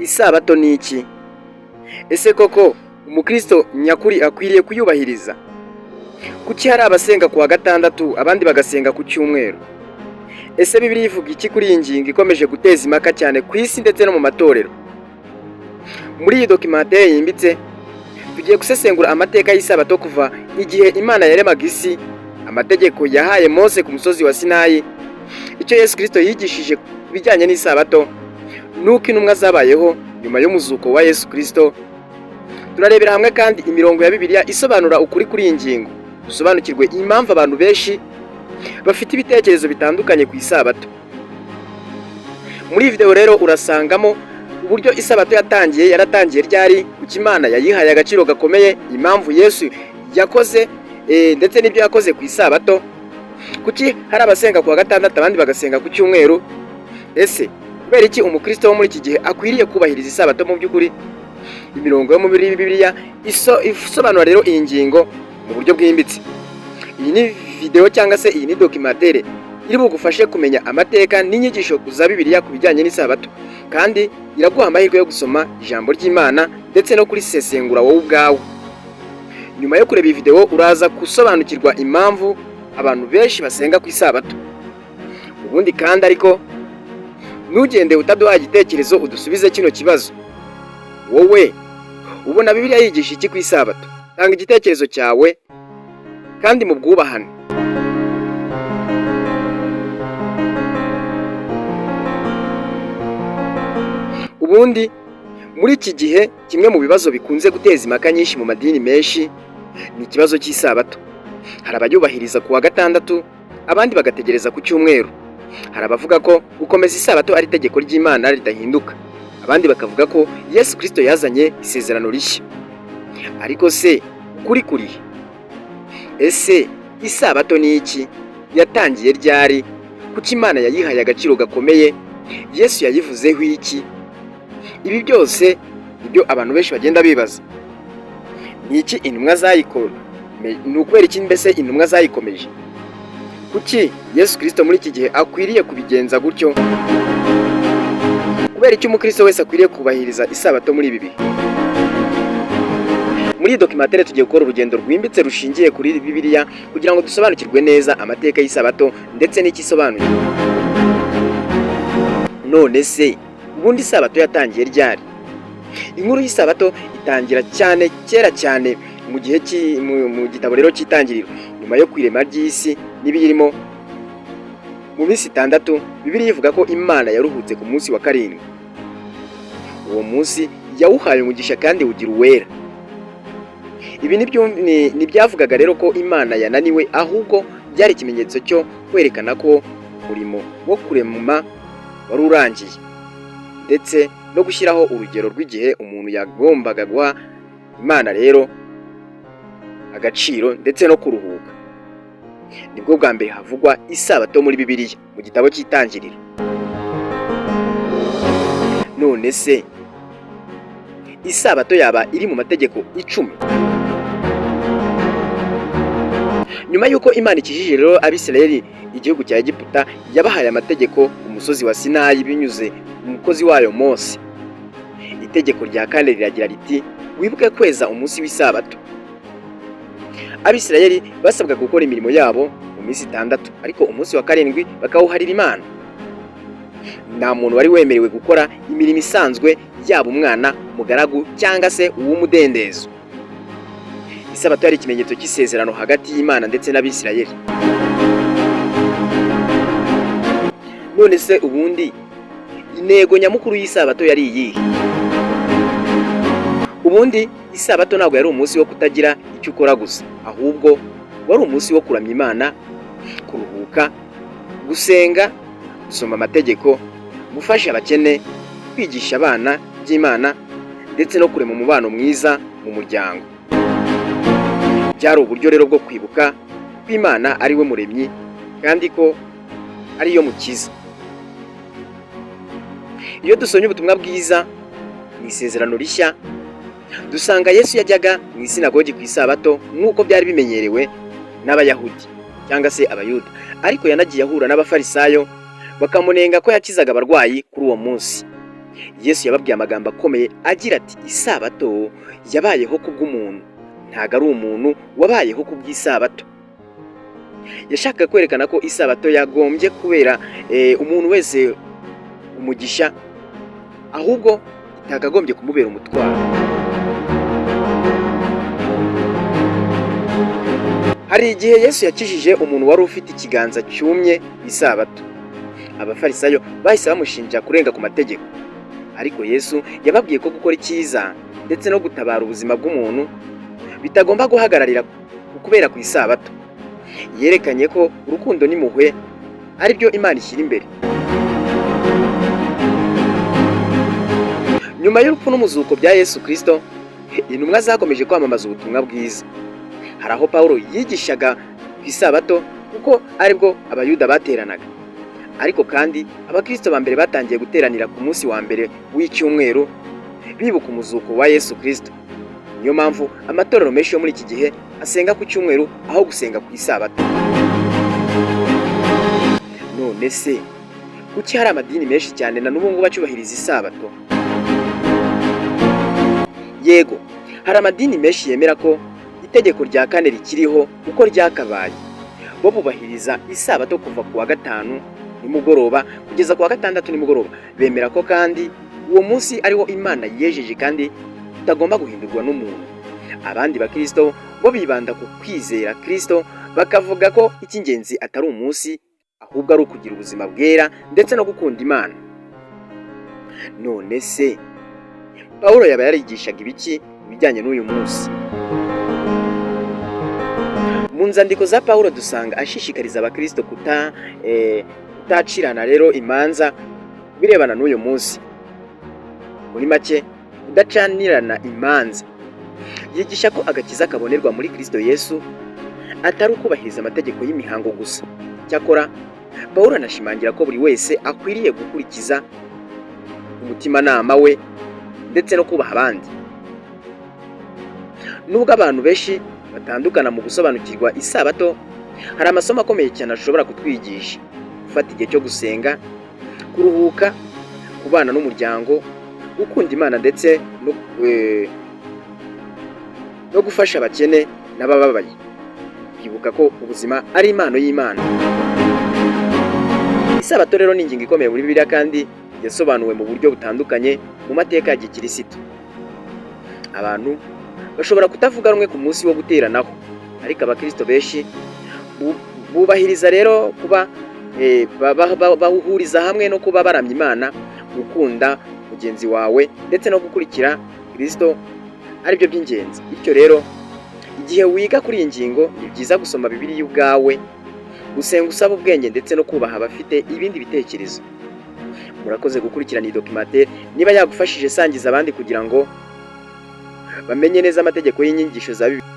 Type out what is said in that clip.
Isabato ni iki? Ese koko umukristo nyakuri akwiriye kuyubahiriza? Kuki hari abasenga ku wa gatandatu abandi bagasenga ku cyumweru? Ese Bibiliya ivuga iki kuri iyi ngingo ikomeje guteza impaka cyane ku isi ndetse no mu matorero? Muri iyi documentary yimbitse tugiye gusesengura amateka y'Isabato kuva igihe Imana yaremaga isi, amategeko yahaye Mose ku musozi wa Sinayi, icyo Yesu Kristo yigishije bijyanye n'Isabato, nuko intumwa zabayeho nyuma y'umuzuko wa Yesu Kristo. Turarebera hamwe kandi imirongo ya Bibiliya isobanura ukuri kuri iyi ngingo, dusobanukirwe impamvu abantu benshi bafite ibitekerezo bitandukanye ku Isabato. Muri iyi video rero urasangamo uburyo Isabato yaratangiye ryari, kuki Imana yayihaye agaciro gakomeye, impamvu Yesu yakoze ndetse n'ibyo yakoze ku Isabato, kuki hari abasenga ku wa gatandatu abandi bagasenga ku cyumweru. Ese kubera iki umukristo wo muri iki gihe akwiriye kubahiriza Isabato mu by'ukuri? Imirongo yo muri Bibiliya isobanura rero iyi ngingo mu buryo bwimbitse. Iyi ni video cyangwa se iyi ni documentary iri bugufashe kumenya amateka n'inyigisho za Bibiliya ku bijyanye n'Isabato, kandi iraguha amahirwe yo gusoma ijambo ry'Imana ndetse no kurisesengura wowe ubwawe. Nyuma yo kureba iyi video uraza gusobanukirwa impamvu abantu benshi basenga ku Isabato. Ubundi kandi ariko ntugende utaduha igitekerezo udusubize kino kibazo. Wowe ubona Bibiliya yigisha iki ku Isabato? Tanga igitekerezo cyawe kandi mu bwubahane. Ubundi muri iki gihe kimwe mu bibazo bikunze guteza impaka nyinshi mu madini menshi ni ikibazo cy'Isabato. Hari abayubahiriza ku wa gatandatu abandi bagategereza ku cyumweru. Hari abavuga ko gukomeza Isabato ari itegeko ry'Imana ridahinduka, abandi bakavuga ko Yesu Kristo yazanye isezerano rishya. Ariko se ukuri kurihe? Ese Isabato ni iki? Yatangiye ryari? Kuki Imana yayihaye agaciro gakomeye? Yesu yayivuzeho iki? Ibi byose nibyo abantu benshi bagenda bibaza. Ni iki intumwa zayikora? Ni ukubera iki mbese intumwa zayikomeje? Kuki Yesu Kristo muri iki gihe akwiriye kubigenza gutyo? Kubera iki umukristo wese akwiriye kubahiriza Isabato muri ibi bihe? Muri iyi documentary tugiye gukora urugendo rwimbitse rushingiye kuri Bibiliya kugira ngo dusobanukirwe neza amateka y'Isabato ndetse n'ikisobanuye. None se ubundi Isabato yatangiye ryari? Inkuru y'Isabato itangira kera cyane mu gihe mu gitabo rero cy'Itangiriro, nyuma yo kwirema ry'isi n'ibiyirimo. Mu minsi 6 Bibiliya ivuga ko Imana yaruhutse ku munsi wa karindwi. Uwo munsi yawuhaye umugisha kandi ugira uwera. Ibi ntibyavugaga rero ko Imana yananiwe, ahubwo byari ikimenyetso cyo kwerekana ko umurimo wo kurema wari urangiye, ndetse no gushyiraho urugero rw'igihe umuntu yagombaga guha Imana rero agaciro ndetse no kuruhuka. Nibwo bwa mbere havugwa Isabato muri Bibiliya mu gitabo cy'Itangiriro. None se Isabato yaba iri mu mategeko 10? Nyuma y'uko Imana ikijije rero Abisirayeli igihugu cya Egiputa, yabahaye amategeko ku musozi wa Sinayi binyuze mu mukozi wayo Mose. Itegeko rya kane riragira riti, wibuke kweza umunsi w'Isabato. Abisirayeli basabwa gukora imirimo yabo mu minsi 6, ariko umunsi wa karindwi bakawuharira Imana. Nta muntu wari wemerewe gukora imirimo isanzwe, yaba umwana, umugaragu cyangwa se uw'umudendezo. Isabato yari ikimenyetso cy'isezerano hagati y'Imana ndetse n'Abisirayeli. None se ubundi intego nyamukuru y'Isabato yari iyihe? Ubundi Isabato ntabwo yari umunsi wo kutagira icyo ukora gusa, ahubwo wari umunsi wo kuramya Imana, kuruhuka, gusenga, gusoma amategeko, gufasha abakene, kwigisha abana by'Imana ndetse no kurema umubano mwiza mu muryango. Byari uburyo rero bwo kwibuka ko Imana ari we muremyi kandi ko ari yo mukiza. Iyo dusomye ubutumwa bwiza mu isezerano rishya, dusanga Yesu yajyaga mu isinagogi ku Isabato nk'uko byari bimenyerewe n'Abayahudi cyangwa se Abayuda, ariko yanagiye ahura n'Abafarisayo bakamunenga ko yakizaga abarwayi kuri uwo munsi. Yesu yababwiye amagambo akomeye agira ati isabato yabayeho kubw'umuntu, ntago ari umuntu wabayeho kubw'isabato. Yashakaga kwerekana ko isabato yagombye kubera umuntu wese umugisha, ahubwo itakagombye kumubera umutwaro. Hari igihe Yesu yakijije umuntu wari ufite ikiganza cyumye ku isabato. Abafarisayo bahise bamushinja kurenga ku mategeko, ariko Yesu yababwiye ko gukora icyiza ndetse no gutabara ubuzima bw'umuntu bitagomba guhagararira kubera ku isabato. Yerekanye ko urukundo n'impuhwe ari byo Imana ishyira imbere. Nyuma y'urupfu n'umuzuko bya Yesu Kristo, intumwa zakomeje kwamamaza ubutumwa bwiza. Hari aho Pawulo yigishaga ku isabato kuko aribwo abayuda bateranaga, ariko kandi abakristo ba mbere batangiye guteranira ku munsi wa mbere w'icyumweru bibuka umuzuko wa Yesu Kristo. Niyo mpamvu amatorero menshi yo muri iki gihe asenga ku cyumweru aho gusenga ku isabato. None se kuki hari amadini menshi cyane na n'ubu ngubu bacubahiriza isabato? Yego, hari amadini menshi yemera ko itegeko rya kane rikiriho uko ryakabaye. Bo bubahiriza isabato kuva ku wa gatanu nimugoroba kugeza ku wa gatandatu nimugoroba. Bemera ko kandi uwo munsi ariwo Imana yejeje kandi utagomba guhindurwa n'umuntu. Abandi bakristo bo bibanda ku kwizera Kristo, bakavuga ko icy'ingenzi atari umunsi ahubwo ari ukugira ubuzima bwera ndetse no gukunda Imana. None se Pawulo yaba yarigishaga ibiki ibijyanye n'uyu munsi? Mu nzandiko za Pawulo dusanga ashishikariza abakristo kutacirana rero imanza birebana n'uyu munsi. Muri make, kudacanirana imanza. Yigisha ko agakiza kabonerwa muri Kristo Yesu atari ukubahiriza amategeko y'imihango gusa. Cyakora Pawulo anashimangira ko buri wese akwiriye gukurikiza umutimanama we ndetse no kubaha abandi. Nubwo abantu benshi batandukana mu gusobanukirwa isabato, hari amasomo akomeye cyane ashobora kutwigisha: gufata igihe cyo gusenga, kuruhuka, kubana n'umuryango, gukunda Imana ndetse no gufasha abakene n'abababaye. Kwibuka ko ubuzima ari impano y'Imana. Isabato rero ni ingingo ikomeye muri Bibiliya kandi yasobanuwe mu buryo butandukanye mu mateka ya gikirisitu. Abantu bashobora kutavuga rumwe ku munsi wo guteranaho, ariko abakristo benshi bubahiriza rero kuba bahuriza hamwe no kuba baramya Imana, gukunda mugenzi wawe ndetse no gukurikira Kristo ari byo by'ingenzi. Bityo rero igihe wiga kuri iyi ngingo ni byiza gusoma Bibiliya ubwawe, gusenga usaba ubwenge ndetse no kubaha abafite ibindi bitekerezo. Murakoze gukurikirana iyi documentaire. Niba yagufashije sangiza abandi kugira ngo bamenye neza amategeko y'inyigisho za Bibiliya.